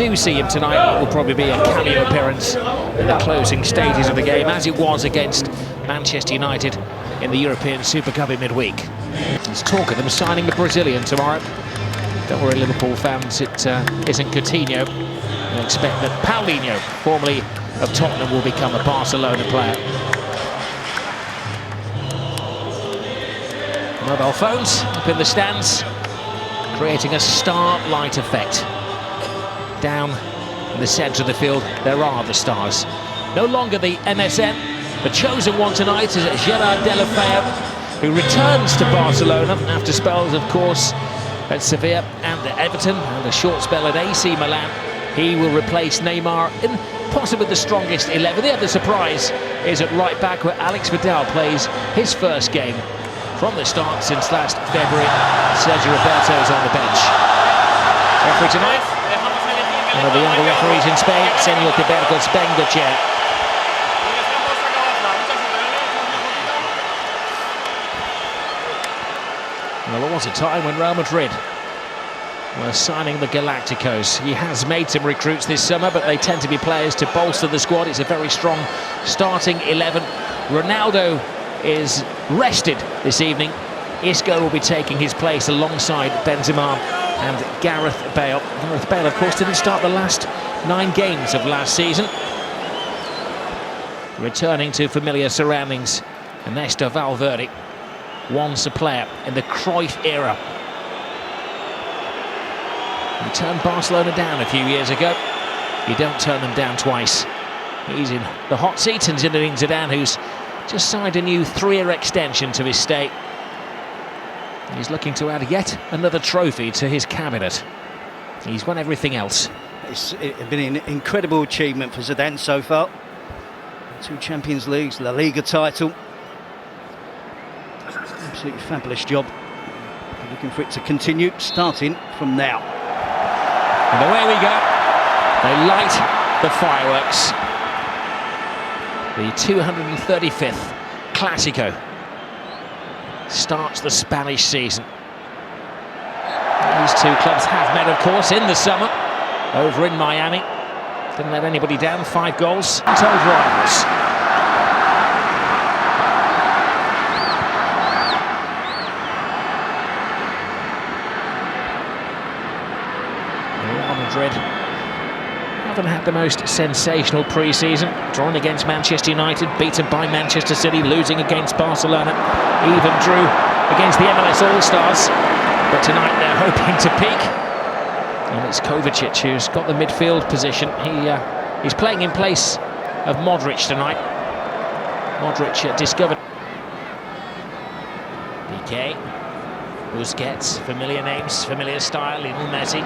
do see him tonight, it will probably be a cameo appearance in the closing stages of the game, as it was against Manchester United in the European Super Cup in midweek. There's talk of them signing the Brazilian tomorrow. Don't worry, Liverpool fans, it isn't Coutinho. I expect that Paulinho, formerly of Tottenham, will become a Barcelona player. Mobile phones up in the stands, creating a starlight effect. Down in the centre of the field, there are the stars. No longer the MSN. The chosen one tonight is Gerard Deulofeu, who returns to Barcelona after spells, of course, at Sevilla and at Everton, and a short spell at AC Milan. He will replace Neymar in possibly the strongest 11. The other surprise is at right back, where Alex Vidal plays his first game from the start since last February. Sergio Roberto is on the bench. Referee tonight, one of the younger referees in Spain, Senor Tibergo's Bengochea. Well, there was a time when Real Madrid were signing the Galacticos. He has made some recruits this summer, but they tend to be players to bolster the squad. It's a very strong starting 11. Ronaldo is rested this evening. Isco will be taking his place alongside Benzema and Gareth Bale. Gareth Bale, of course, didn't start the last 9 games of last season. Returning to familiar surroundings, Ernesto Valverde, once a player in the Cruyff era. He turned Barcelona down a few years ago. You don't turn them down twice. He's in the hot seat, and Zinedine Zidane, who's just signed a new 3-year extension to his stay. He's looking to add yet another trophy to his cabinet. He's won everything else. It's been an incredible achievement for Zidane so far. 2 Champions Leagues, La Liga title. Absolutely fabulous job. Looking for it to continue, starting from now. And away we go. They light the fireworks. The 235th Clásico starts the Spanish season. These 2 clubs have met, of course, in the summer over in Miami. Didn't let anybody down, 5 goals. Told rivals. Real Madrid haven't had the most sensational pre-season. Drawn against Manchester United, beaten by Manchester City, losing against Barcelona, even drew against the MLS All-Stars. But tonight they're hoping to peak. And it's Kovacic who's got the midfield position. He's playing in place of Modric tonight. Modric discovered. Piqué, Busquets, familiar names, familiar style, Lionel Messi.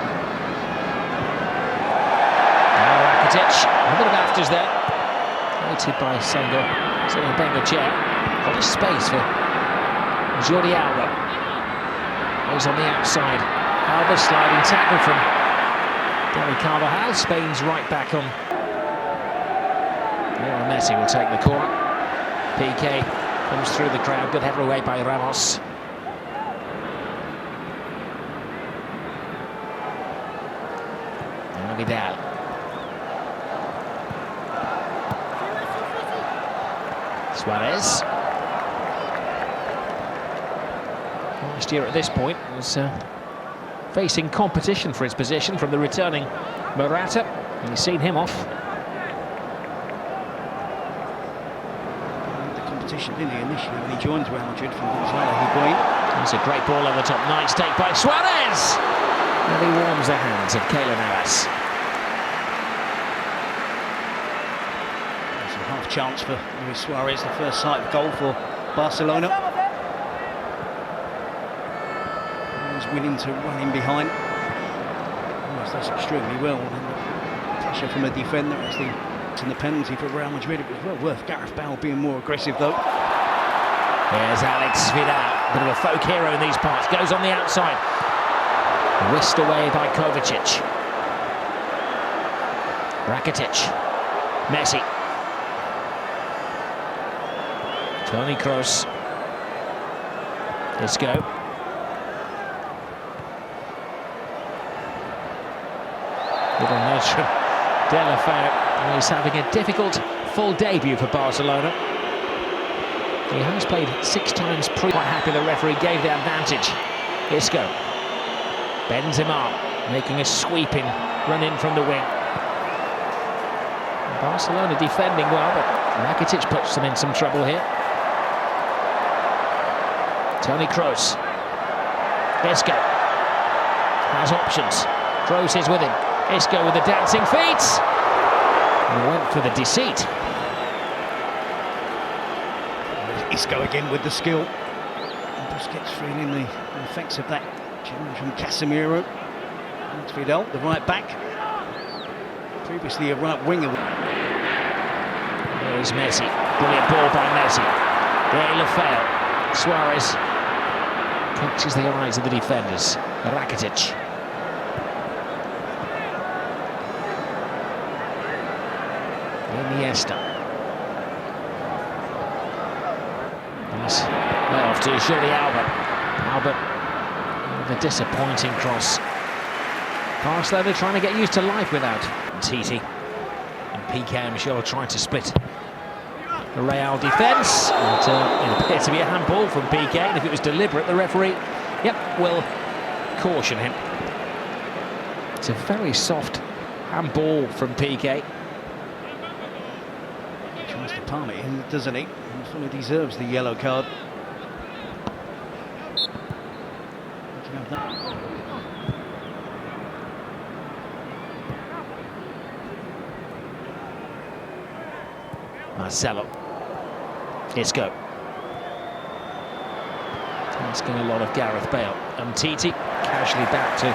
Rakitic, a bit of afters there. Waited by Senor Bengochea. Got a space for Jordi Alba. Goes on the outside. Alba sliding tackle from Gary Carvajal. Spain's right back on. Messi will take the corner. Piqué comes through the crowd. Good header away by Ramos. And Vidal. Suarez. Last year at this point was facing competition for his position from the returning Morata, and he's seen him off. The competition, didn't he, initially when he joined Real Madrid from Higuain. That's a great ball over the top. Nice take by Suarez! And he warms the hands of Keylor Navas. There's a half chance for Luis Suarez, the first sight of goal for Barcelona. He's willing to run in behind. That's extremely well. And the pressure from a defender actually in the penalty for Real Madrid. It was well worth Gareth Bale being more aggressive though. There's Alex Vidal, bit of a folk hero in these parts. Goes on the outside. Whisked away by Kovacic. Rakitic. Messi. Toni Kroos. Isco. Little nudge from De La Feu, who's having a difficult full debut for Barcelona. He has played 6 times quite happy the referee gave the advantage. Isco bends him up, making a sweeping run in from the wing. Barcelona defending well, but Rakitic puts them in some trouble here. Toni Kroos. Isco has options. Kroos is with him. Isco with the dancing feet. And went for the deceit. Isco again with the skill. And Busquets feeling the effects of that challenge from Casemiro. And Vidal, the right back. Previously a right winger. There's Messi. Brilliant ball by Messi. De La Feu. Suarez catches the eyes of the defenders. Rakitic. Iniesta. Nice way off to Jordi Alba. Alba with a disappointing cross. Barcelona trying to get used to life without Titi. And Piqué, I'm sure, trying to split the Real defence. It appeared to be a handball from Piqué, and if it was deliberate, the referee, will caution him. It's a very soft handball from Piqué. Tries to palm it in, doesn't he? And fully deserves the yellow card. Marcelo. Isco. Asking a lot of Gareth Bale. And Titi casually back to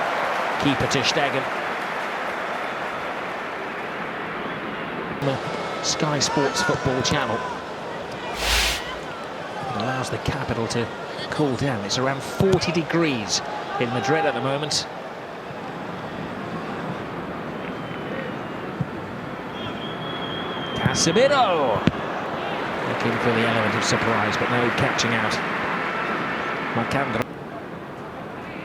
keeper ter Stegen. The Sky Sports football channel. It allows the capital to cool down. It's around 40 degrees in Madrid at the moment. Casemiro looking for the element of surprise, but no catching out. Macandro.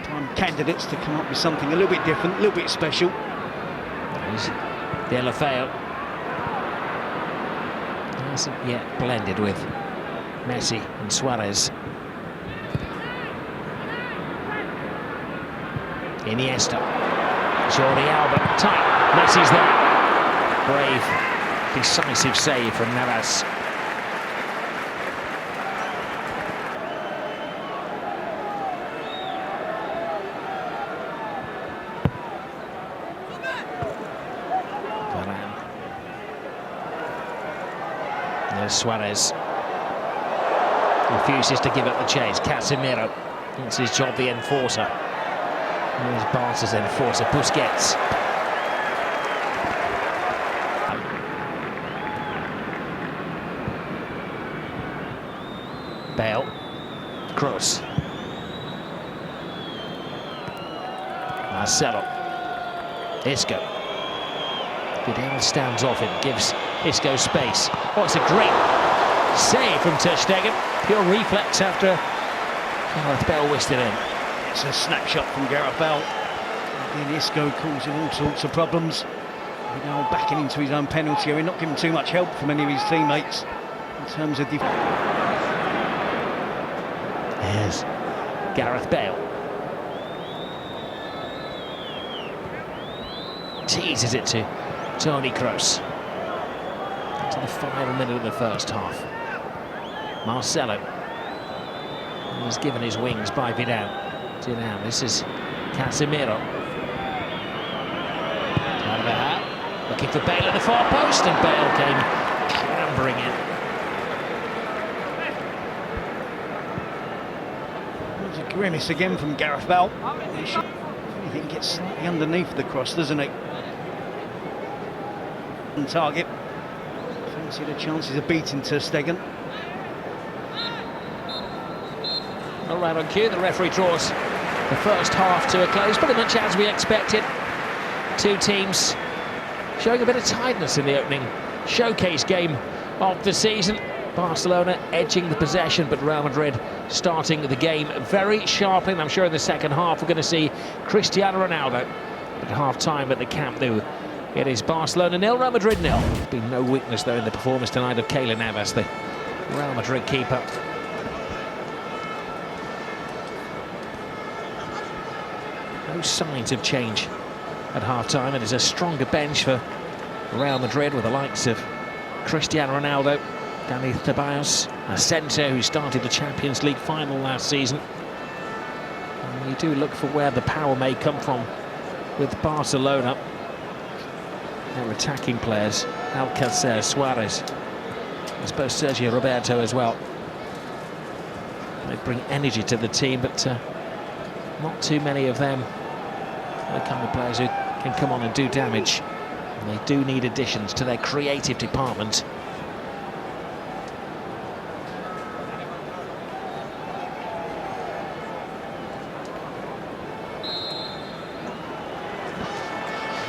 Time candidates to come up with something a little bit different, a little bit special. There's De La Feu. Hasn't yet blended with Messi and Suarez. Iniesta. Jordi Alba. Tight. Messi's there. Brave. Decisive save from Navas. Varane. There's Suarez. Refuses to give up the chase. Casemiro. It's his job, the enforcer. There's Barca's enforcer, Busquets. Bale. Kroos. Marcelo. Isco. Vidal stands off him, gives Isco space. Oh, it's a great save from ter Stegen. Pure reflex after Gareth Bale whisked it in. It's a snapshot from Gareth Bale. And then Isco causing all sorts of problems. Vidal backing into his own penalty area, not giving too much help from any of his teammates in terms of defence. There's Gareth Bale. Teases it to Toni Kroos. To the final minute of the first half. Marcelo was given his wings by Vidal. This is Casemiro. Out of the hat. Looking for Bale at the far post, and Bale came clambering in. Grimace again from Gareth Bale. I think he gets slightly underneath the cross, doesn't he? On target. Fancy the chances of beating ter Stegen. All right, on cue, the referee draws the first half to a close, pretty much as we expected. Two teams showing a bit of tightness in the opening showcase game of the season. Barcelona edging the possession, but Real Madrid starting the game very sharply. And I'm sure in the second half we're going to see Cristiano Ronaldo At half-time at the Camp Nou, it is Barcelona 0, Real Madrid 0. Been no weakness, though, in the performance tonight of Keylor Navas, the Real Madrid keeper. No signs of change at half-time. It is a stronger bench for Real Madrid with the likes of Cristiano Ronaldo, Dani Ceballos, Asensio, who started the Champions League final last season. And you do look for where the power may come from with Barcelona. Their attacking players, Alcácer, Suarez, I suppose Sergio Roberto as well. They bring energy to the team, but not too many of them are the kind of players who can come on and do damage. And they do need additions to their creative department.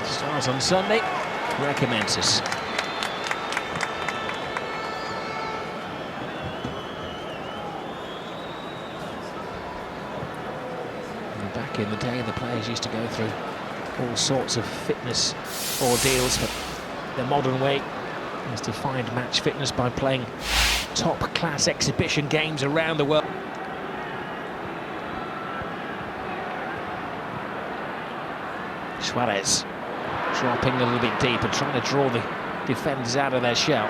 Starts on Sunday, recommences. Back in the day, the players used to go through all sorts of fitness ordeals, but the modern way is to find match fitness by playing top-class exhibition games around the world. Suarez dropping a little bit deeper, trying to draw the defenders out of their shell.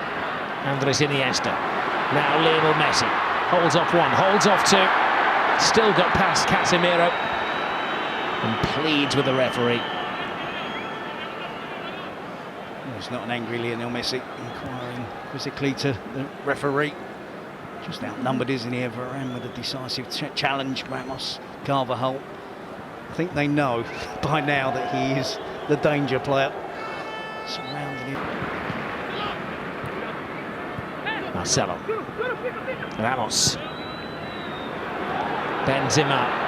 Andres Iniesta. Now Lionel Messi. Holds off one, holds off two. Still got past Casemiro. And pleads with the referee. It's not an angry Lionel Messi, inquiring quizzically to the referee. Just outnumbered, isn't he? Varane with a decisive challenge. Ramos, Carvajal. I think they know by now that he is the danger player. Surrounding him. Marcelo. Ramos. Benzema.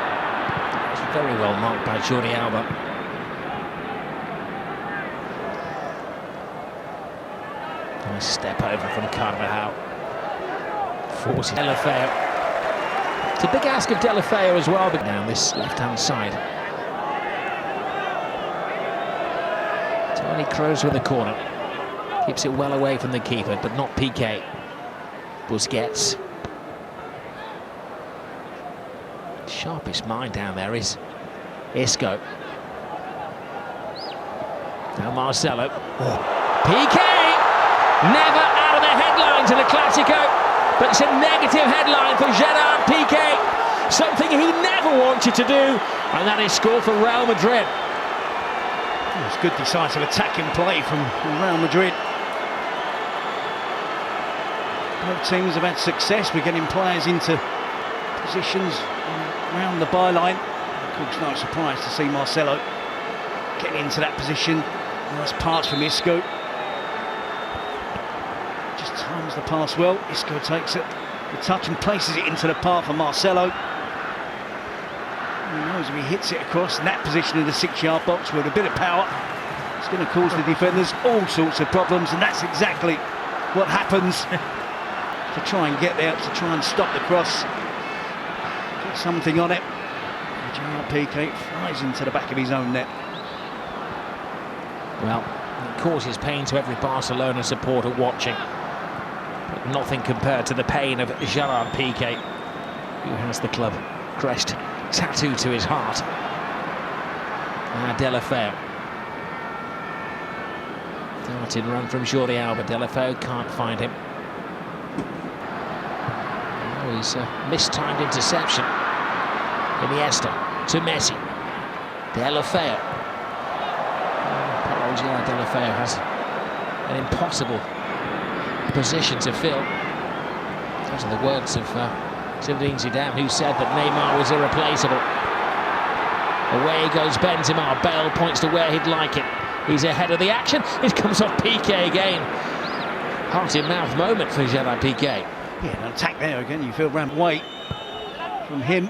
Very well marked by Jordi Alba. Nice step over from Carvajal. Forces Deulofeu. It's a big ask of Deulofeu as well, but down this left-hand side. Tony Kroos with the corner. Keeps it well away from the keeper, but not Piqué. Busquets. Sharpest mind down there is Isco. Now Marcelo. Piqué! Never out of the headlines in a Clásico, but it's a negative headline for Gerard Piqué. Something he never wanted to do, and that is score for Real Madrid. It's good decisive attacking play from Real Madrid. Both teams have had success with getting players into positions around the byline. Of course, no surprise to see Marcelo getting into that position. Nice pass from Isco. Just times the pass well. Isco takes it, the touch, and places it into the path for Marcelo. Who knows if he hits it across in that position in the 6-yard box with a bit of power, it's going to cause the defenders all sorts of problems, and that's exactly what happens. To try and get there, to try and stop the cross. Get something on it. Gerard Piqué flies into the back of his own net. Well, it causes pain to every Barcelona supporter watching, but nothing compared to the pain of Gerard Piqué, who has the club crest tattooed to his heart. Now Deulofeu. Darting run from Jordi Alba. Deulofeu can't find him. He's a mistimed interception. Iniesta to Messi. Deulofeu. Deulofeu has an impossible position to fill. Those are the words of Zinedine Zidane, who said that Neymar was irreplaceable. Away goes Benzema. Bale points to where he'd like it. He's ahead of the action. It comes off Piqué again. Heart-in-mouth moment for Gerard Piqué. Yeah, an attack there again. You feel round weight from him.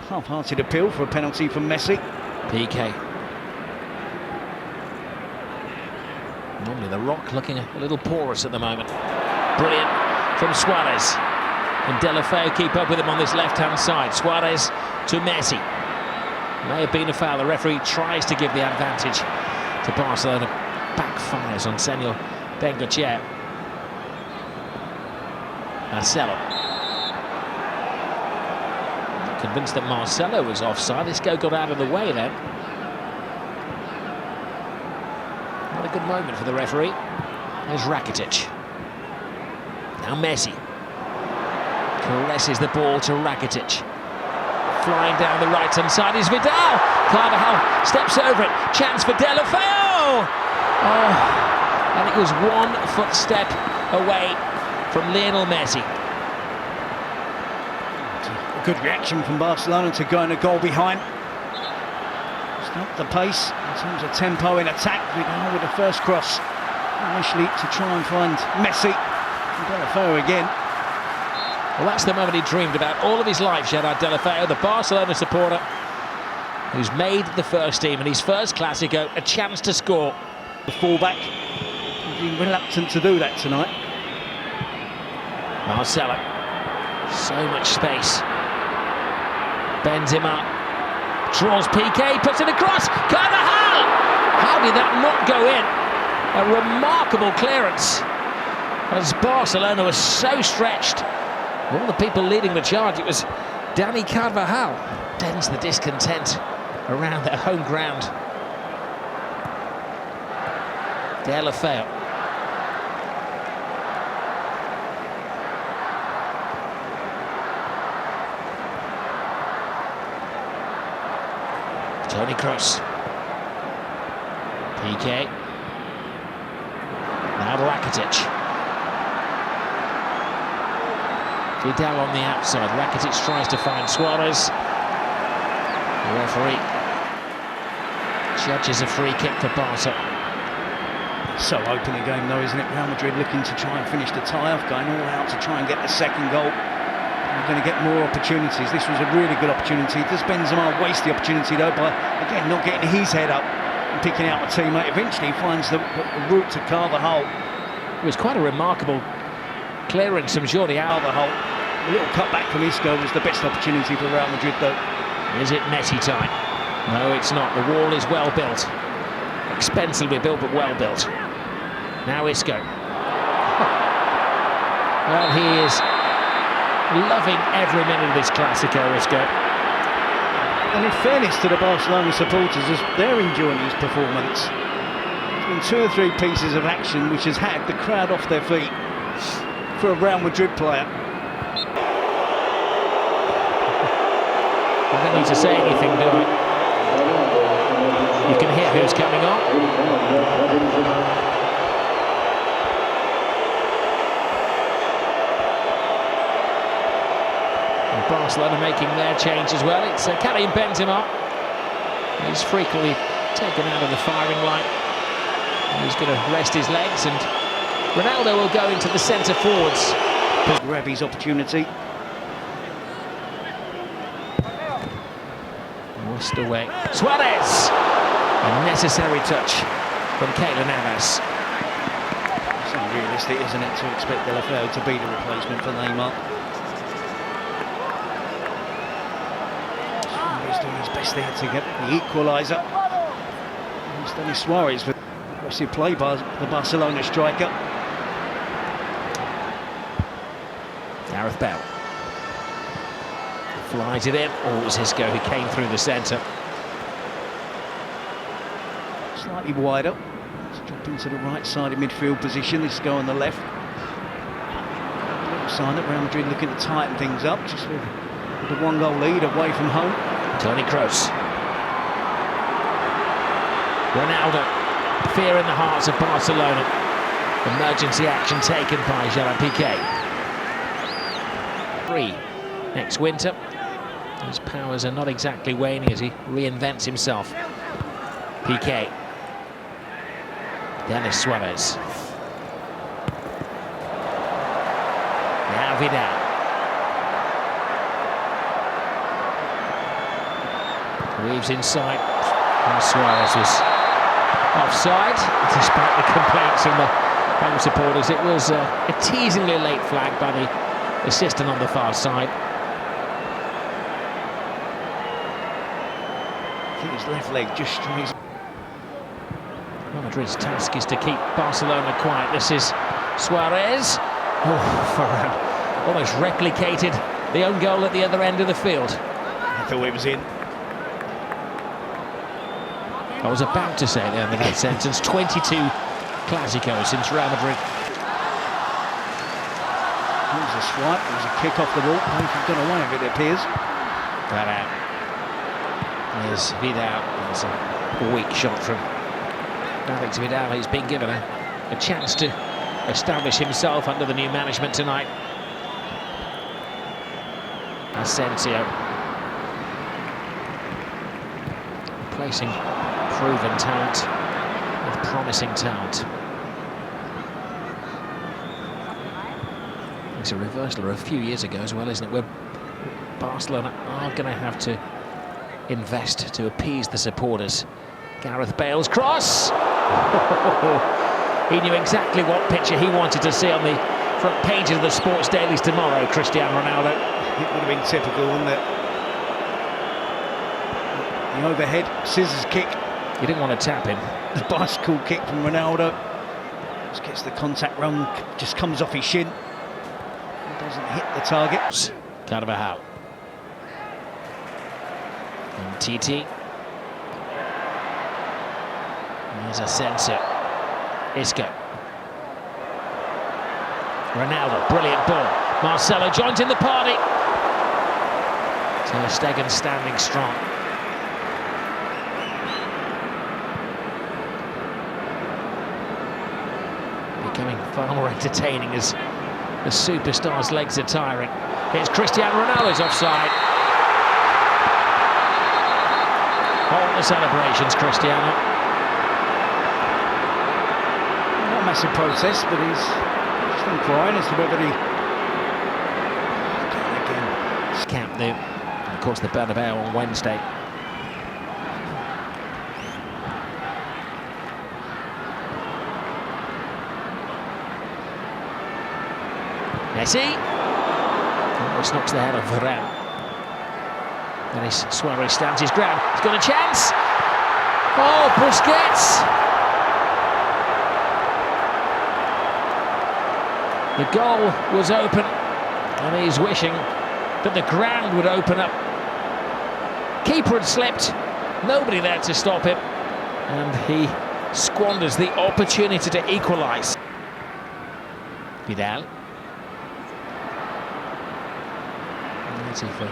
Half-hearted appeal for a penalty from Messi. Piqué. Normally the rock looking a little porous at the moment. Brilliant from Suarez. And Deulofeu keep up with him on this left-hand side. Suarez to Messi. May have been a foul. The referee tries to give the advantage to Barcelona. Backfires on Senor Bengochea. Marcelo. Not convinced that Marcelo was offside. This go got out of the way then. Not a good moment for the referee. There's Rakitic. Now Messi. Caresses the ball to Rakitic. Flying down the right-hand side is Vidal. Carvajal steps over it. Chance for Deulofeu. Oh, and it was 1 footstep away from Lionel Messi. A good reaction from Barcelona to going a goal behind. Stop the pace in terms of tempo in attack. Vidal with the first cross. Initially to try and find Messi. Deulofeu again. Well, that's the moment he dreamed about all of his life, Gerard Deulofeu, the Barcelona supporter who's made the first team in his first Clásico, a chance to score. The fullback, being reluctant to do that tonight. Marcelo, so much space. Benzema draws Piqué, puts it across. Carvajal! How did that not go in? A remarkable clearance as Barcelona was so stretched. All the people leading the charge, it was Dani Carvajal. Bends the discontent around their home ground. Deulofeu. Toni Kroos. Piqué. Now Rakitic. Vidal on the outside. Rakitic tries to find Suarez. The referee judges a free kick for Barca. So open the game though, isn't it? Real Madrid looking to try and finish the tie-off, going all out to try and get the second goal. They're going to get more opportunities. This was a really good opportunity. Does Benzema waste the opportunity though by, again, not getting his head up and picking out a teammate? Eventually finds the route to Carvajal. It was quite a remarkable clearance from Jordi Alba. A little cutback from Isco was the best opportunity for Real Madrid though. Is it Messi time? No, it's not. The wall is well built. Expensively built, but well built. Now Isco. Well, he is loving every minute of this Clásico, Isco. And in fairness to the Barcelona supporters, as they're enjoying his performance, there's been 2 or 3 pieces of action which has had the crowd off their feet for a Real Madrid player. I don't need to say anything, do I? You can hear who's coming on. And Barcelona making their change as well. It's Karim Benzema. He's frequently taken out of the firing line. He's going to rest his legs, and Ronaldo will go into the centre forwards. Grab his opportunity. Whisked away. Suarez! A necessary touch from Keylor Navas. It's unrealistic, isn't it, to expect Deulofeu to be the replacement for Neymar. Suarez doing his best there to get the equaliser. It's Denis Suarez for aggressive play by the Barcelona striker. Gareth Bale. Flies it in. Oh, it was Isco who came through the centre. Slightly wider. Let's drop into the right side of midfield position. Isco on the left. A little sign that Real Madrid looking to tighten things up, just with the 1-goal lead away from home. Toni Kroos. Ronaldo. Fear in the hearts of Barcelona. Emergency action taken by Gerard Piqué. 3 next winter. His powers are not exactly waning as he reinvents himself. Piqué. Denis Suarez. Now Vidal. Weaves inside. And Suarez was offside, despite the complaints from the home supporters. It was a teasingly late flag by the assistant on the far side. I think his left leg just strays. Real Madrid's task is to keep Barcelona quiet. This is Suarez. Oh, Varane almost replicated the own goal at the other end of the field. I thought it was in. I was about to say at the end of that sentence, 22 Clásicos since Real Madrid. It was a swipe, it was a kick off the ball. Both have got away with it, it appears. That out. There's Vidal. It's a weak shot from Alex Vidal. He's been given a chance to establish himself under the new management tonight. Asensio replacing proven talent with promising talent. It's a reversal of a few years ago as well, isn't it? Where Barcelona are going to have to invest to appease the supporters. Gareth Bale's cross! He knew exactly what picture he wanted to see on the front page of the sports dailies tomorrow, Cristiano Ronaldo. It would have been typical, wouldn't it? The overhead scissors kick. You didn't want to tap him. The bicycle kick from Ronaldo. Just gets the contact run, just comes off his shin. Doesn't hit the target. Carvajal. And Titi. There's Asensio. Isco. Ronaldo, brilliant ball. Marcelo joins in the party. Ter Stegen standing strong. Becoming far more entertaining as the superstar's legs are tiring. Here's Cristiano Ronaldo's offside. All the celebrations, Cristiano. Not a massive process, but he's just inquiring as to whether he... Again. Camp Nou, and of course the Bernabeu on Wednesday. Messi. Almost knocks the head of Varane. Then Suarez stands his ground. He's got a chance. Oh, Busquets. The goal was open, and he's wishing that the ground would open up. Keeper had slipped. Nobody there to stop him. And he squanders the opportunity to equalise. Vidal. For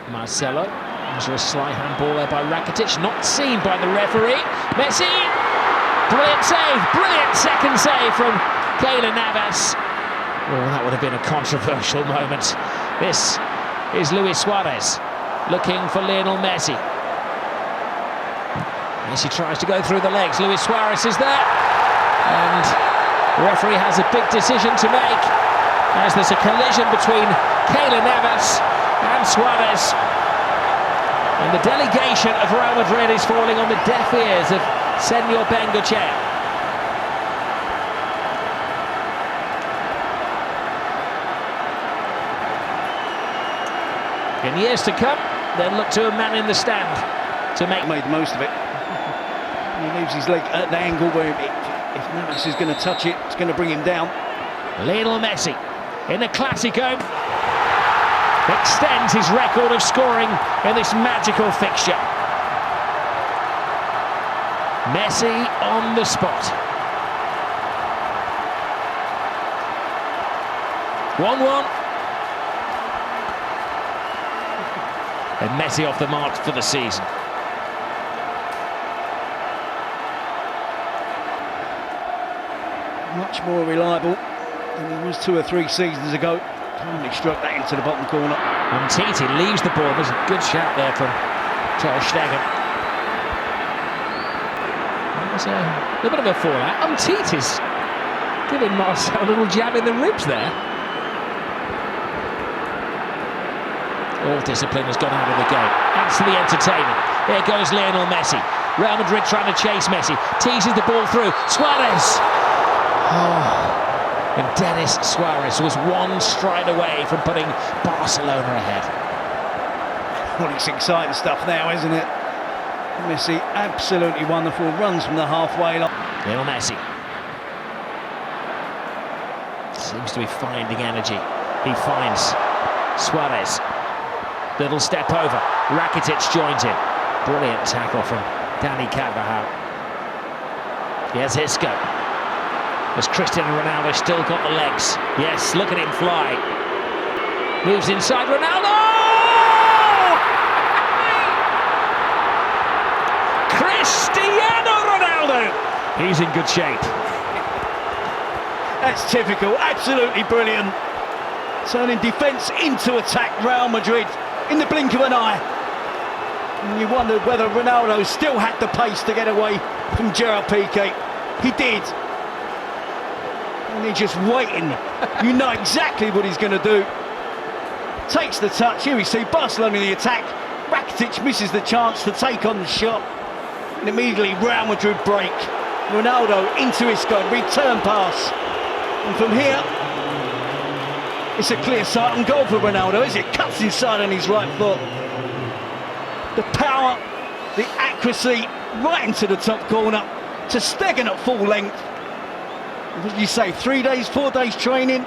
Marcelo. There's a slight handball there by Rakitic, not seen by the referee. Messi! Brilliant save, brilliant second save from Keylor Navas. Oh, that would have been a controversial moment. This is Luis Suarez looking for Lionel Messi. Messi tries to go through the legs. Luis Suarez is there. And the referee has a big decision to make as there's a collision between Keylor Navas and Suarez, and the delegation of Real Madrid is falling on the deaf ears of Senor Bengochea. In years to come, they'll look to a man in the stand to make... Made the most of it. He leaves his leg at the angle where if Navas is going to touch it, it's going to bring him down. Lionel Messi in the Clásico extends his record of scoring in this magical fixture. Messi on the spot. 1-1. And Messi off the mark for the season. Much more reliable than he was 2 or 3 seasons ago. Calmly struck that into the bottom corner. And Titi leaves the ball. There's a good shout there from Ter Stegen. There's a little bit of a fallout. And Titi's giving Marcel a little jab in the ribs there. All discipline has gone out of the game. Adds to the entertainment. Here goes Lionel Messi. Real Madrid trying to chase Messi. Teases the ball through. Suarez. Oh. And Denis Suarez was one stride away from putting Barcelona ahead. Well, it's exciting stuff now, isn't it? Messi, absolutely wonderful, runs from the halfway line. Lionel Messi seems to be finding energy. He finds Suarez. Little step over. Rakitic joins in. Brilliant tackle from Dani Carvajal. Here's Isco. Has Cristiano Ronaldo still got the legs? Yes, look at him fly. Moves inside Ronaldo! Cristiano Ronaldo! He's in good shape. That's typical, absolutely brilliant. Turning defence into attack, Real Madrid, in the blink of an eye. And you wondered whether Ronaldo still had the pace to get away from Gerard Piqué. He did. And he's just waiting. You know exactly what he's going to do. Takes the touch. Here we see Barcelona in the attack. Rakitic misses the chance to take on the shot. And immediately Real Madrid break. Ronaldo into Isco, return pass. And from here, it's a clear sight and goal for Ronaldo as it cuts inside on his right foot. The power, the accuracy, right into the top corner to Stegen at full length. What did you say, 3 days, 4 days training?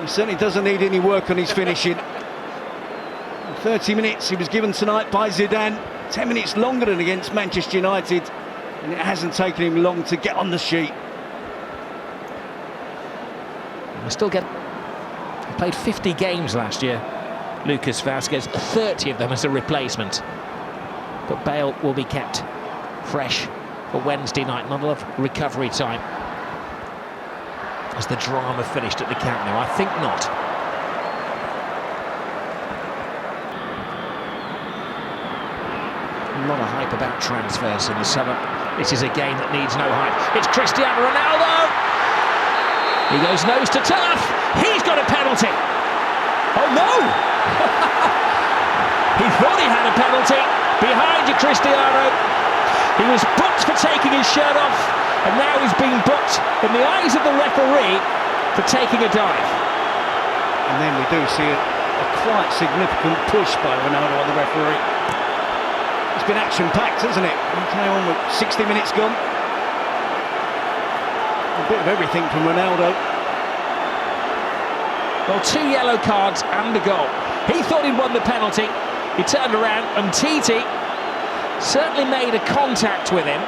He certainly doesn't need any work on his finishing. 30 minutes he was given tonight by Zidane, 10 minutes longer than against Manchester United, and it hasn't taken him long to get on the sheet. We still get... He played 50 games last year, Lucas Vázquez, 30 of them as a replacement. But Bale will be kept fresh for Wednesday night, not a lot of recovery time. Has the drama finished at the Camp Nou? I think not. A lot of hype about transfers in the summer. This is a game that needs no hype. It's Cristiano Ronaldo! He goes nose to turf. He's got a penalty. Oh no! He thought he had a penalty. Behind you, Cristiano. He was booked for taking his shirt off, and now he's being booked in the eyes of the referee for taking a dive. And then we do see a quite significant push by Ronaldo on the referee. It's been action-packed, hasn't it? Okay, on with 60 minutes gone. A bit of everything from Ronaldo. Well, 2 yellow cards and a goal. He thought he'd won the penalty. He turned around and Titi certainly made a contact with him.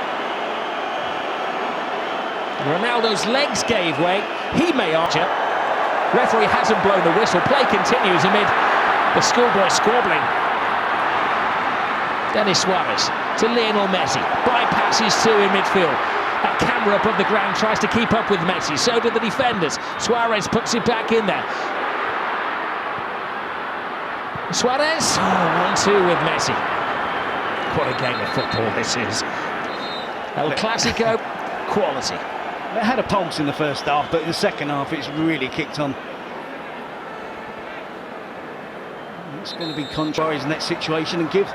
Ronaldo's legs gave way. He may archer. Referee hasn't blown the whistle. Play continues amid the schoolboy squabbling. Denis Suarez to Lionel Messi. Bypasses 2 in midfield. That camera above the ground tries to keep up with Messi. So do the defenders. Suarez puts it back in there. Suarez, 1-2 with Messi. What a game of football this is. El Clasico, quality. They had a pulse in the first half, but in the second half it's really kicked on. It's going to be Suarez in that situation and give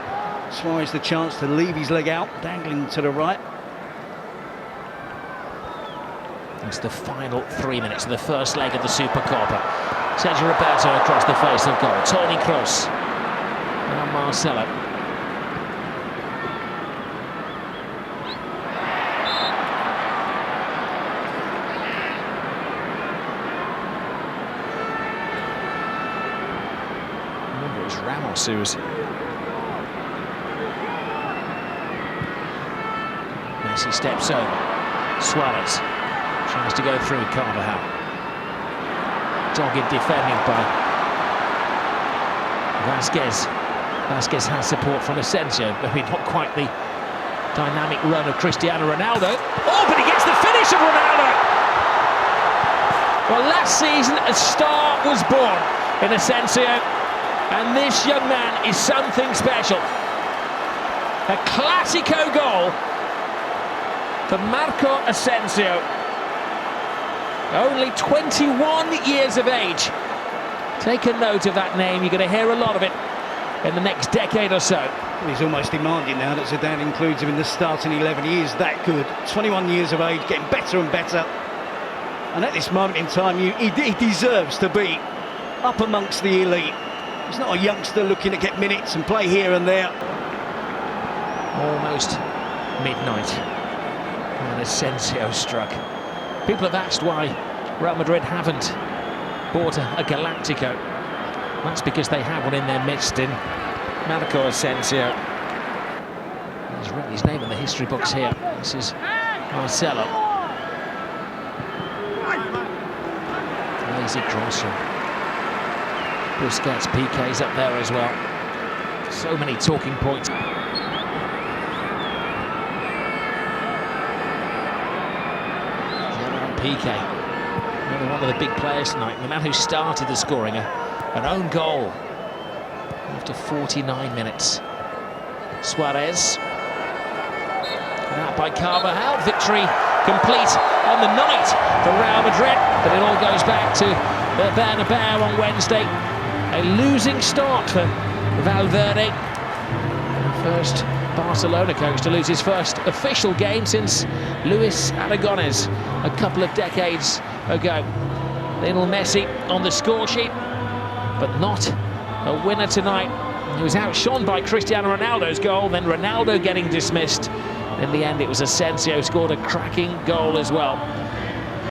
Suarez the chance to leave his leg out, dangling to the right. It's the final 3 minutes of the first leg of the Supercopa. Sergio Roberto across the face of goal. Toni Kroos and Marcelo. Remember, it was Ramos who was... Messi steps over. Suarez tries to go through Carvajal. Dogged defending by Vázquez. Vázquez has support from Asensio, maybe not quite the dynamic run of Cristiano Ronaldo. Oh, but he gets the finish of Ronaldo! Well, last season a star was born in Asensio, and this young man is something special. A Clasico goal for Marco Asensio. Only 21 years of age. Take a note of that name. You're going to hear a lot of it in the next decade or so. He's almost demanding now that Zidane includes him in the starting 11. He is that good. 21 years of age, getting better and better. And at this moment in time, he deserves to be up amongst the elite. He's not a youngster looking to get minutes and play here and there. almost midnight when Asensio struck. People have asked why Real Madrid haven't bought a Galactico. That's because they have one in their midst in Marco Asensio. He's written his name in the history books here. This is Marcelo. Lazy cross from Busquets. PK's up there as well. So many talking points. PK, another one of the big players tonight, the man who started the scoring, an own goal after 49 minutes. Suarez, out by Carvajal, victory complete on the night for Real Madrid, but it all goes back to the Bernabeu on Wednesday. A losing start for Valverde, first Barcelona coach to lose his first official game since Luis Aragonés a couple of decades ago. Lionel Messi on the score sheet, but not a winner tonight. He was outshone by Cristiano Ronaldo's goal, then Ronaldo getting dismissed. In the end, it was Asensio who scored a cracking goal as well.